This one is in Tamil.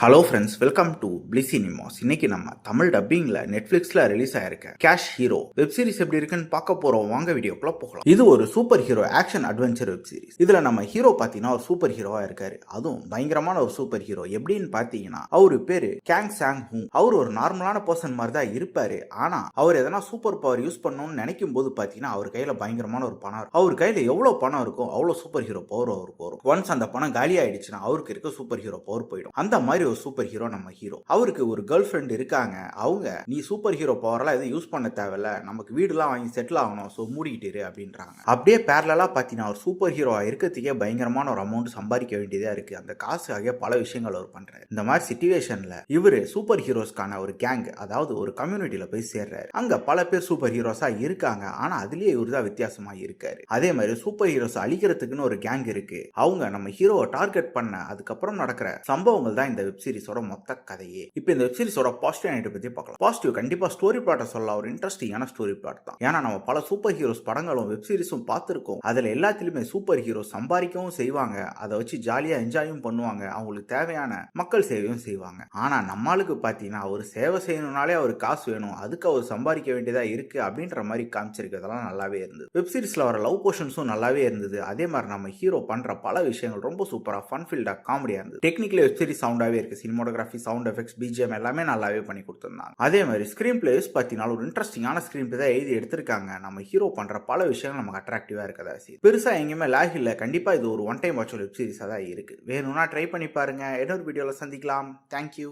Hello friends, welcome to bliss cinemas. இன்னைக்கு நம்ம தமிழ் டப்பிங்ல நெட்ஃபிளிக்ஸ்ல ரிலீஸ் ஆயிருக்க கேஷ் ஹீரோ வெப் சீரிஸ் எப்படி இருக்குன்னு பார்க்க போறோம். வாங்க வீடியோக்குள்ள போகலாம். இது ஒரு super hero action adventure web series. இதுல நம்ம ஹீரோ பாத்தீங்கன்னா ஒரு சூப்பர் ஹீரோவா இருக்காரு. அதுவும் பயங்கரமான ஒரு சூப்பர் ஹீரோ. எப்படின்னு பாத்தீங்கன்னா அவரு பேரு கேங் சாங் ஹூ. அவர் ஒரு நார்மலான பர்சன் மாதிரி தான் இருப்பாரு. ஆனா அவர் எதனா சூப்பர் பவர் யூஸ் பண்ணணும்னு நினைக்கும் போது பாத்தீங்கன்னா அவர் கையில பயங்கரமான ஒரு பணம் இருக்கும். அவர் கையில எவ்வளவு பணம் இருக்கும் அவ்வளவு சூப்பர் ஹீரோ பவர் அவருக்கு வரும். ஒன்ஸ் அந்த பணம் காலி ஆயிடுச்சுன்னா அவருக்கு இருக்க சூப்பர் ஹீரோ பவர் போயிடும். அந்த மாதிரி ஒரு சூப்பர் ஹீரோ நம்ம ஹீரோ. அவருக்கு ஒரு கேர்ள் ஃப்ரெண்ட் இருக்காங்க. அவங்க நீ சூப்பர் ஹீரோ பவர்லாம் எதுவும் யூஸ் பண்ண தேவையில்ல, நமக்கு வீடுலாம் வாங்கி செட்டில் ஆகணும், ஸோ மூடிக்கிட்டு அப்படின்றாங்க. அப்படியே பேரலா பார்த்தீங்கன்னா ஒரு சூப்பர் ஹீரோவா இருக்கிறதுக்கே பயங்கரமான ஒரு அமௌண்ட் சம்பாதிக்க வேண்டியதா இருக்கு. அந்த காசுக்காக பல விஷயங்கள் அவர் பண்றாரு. இந்த மாதிரி சிச்சுவேஷன்ல இவரு சூப்பர் ஹீரோஸ்க்கான ஒரு கேங், அதாவது ஒரு கம்யூனிட்டியில போய் சேர்றாரு. அங்க பல பேர் சூப்பர் ஹீரோஸா இருக்காங்க. ஆனா அதுலயே இவரு தான் வித்தியாசமா இருக்காரு. அதே மாதிரி சூப்பர் ஹீரோஸ் அழிக்கிறதுக்குன்னு ஒரு கேங் இருக்கு. அவங்க நம்ம ஹீரோவை டார்கெட் பண்ண அதுக்கப்புறம் நடக்கிற சம்பவங்கள் தான் இந்த வெப் சீரிஸோட மொத்த கதையே. இப்போ இந்த வெப் சீரிஸோட பாசிட்டிவ் நைட் பத்தி பார்க்கலாம். பாசிட்டிவ் கண்டிப்பா ஸ்டோரி பிளாட்டை சொல்லலாம். ஒரு இன்ட்ரெஸ்டிங்கான ஸ்டோரி பிளாட் தான். ஏன்னா நம்ம பல சூப்பர் ஹீரோஸ் படங்களும் வெப் சீரிஸும் பார்த்திருக்கோம். அதுல எல்லாத்திலுமே சூப்பர் ஹீரோ சம்பாதிக்கவும் செய்வாங்க, அதை வச்சு ஜாலியா என்ஜாயும் பண்ணுவாங்க, அவங்களுக்கு தேவையான மக்கள் சேவையும் செய்வாங்க. ஆனா நம்மளுக்கு பாத்தீங்கன்னா அவர் சேவை செய்யணும்னாலே அவர் காசு வேணும், அதுக்கு அவர் சம்பாதிக்க வேண்டியதா இருக்கு அப்படின்ற மாதிரி காமிச்சிருக்கிறதெல்லாம் நல்லாவே இருந்தது. வெப் சீரிஸ்ல வர லவ் போர்ஷன்ஸும் நல்லாவே இருந்தது. அதே மாதிரி நம்ம ஹீரோ பண்ற பல விஷயங்கள் ரொம்ப சூப்பரா ஃபன் ஃபீல்டா காமெடியா இருந்தது. டெக்னிக்கலி வெப் சீரிஸ் சவுண்டாவே இருக்கு. சினிமோட்டோகிராஃபி, சவுண்ட் எஃபெக்ட்ஸ், பிஜிஎம் எல்லாமே நல்லாவே பண்ணி கொடுத்திருந்தாங்க. அதே மாதிரி ஸ்கிரீன் பிளேஸ் பார்த்தீங்கன்னா ஒரு இன்ட்ரெஸ்டிங்கான ஸ்கிரீன் பிளே தான் எழுதி எடுத்திருக்காங்க. நம்ம ஹீரோ பண்ற பல விஷயங்கள் நமக்கு அட்ராக்டிவா இருக்கதா செய்யுது. பெருசா எங்கேயுமே லேக் இல்ல. கண்டிப்பா இது ஒரு ஒன் டைம் வாட்ச் வெப் சீரிஸா தான் இருக்கு. வேணும்னா ட்ரை பண்ணி பாருங்க. இன்னொரு வீடியோல சந்திக்கலாம். தேங்க்யூ.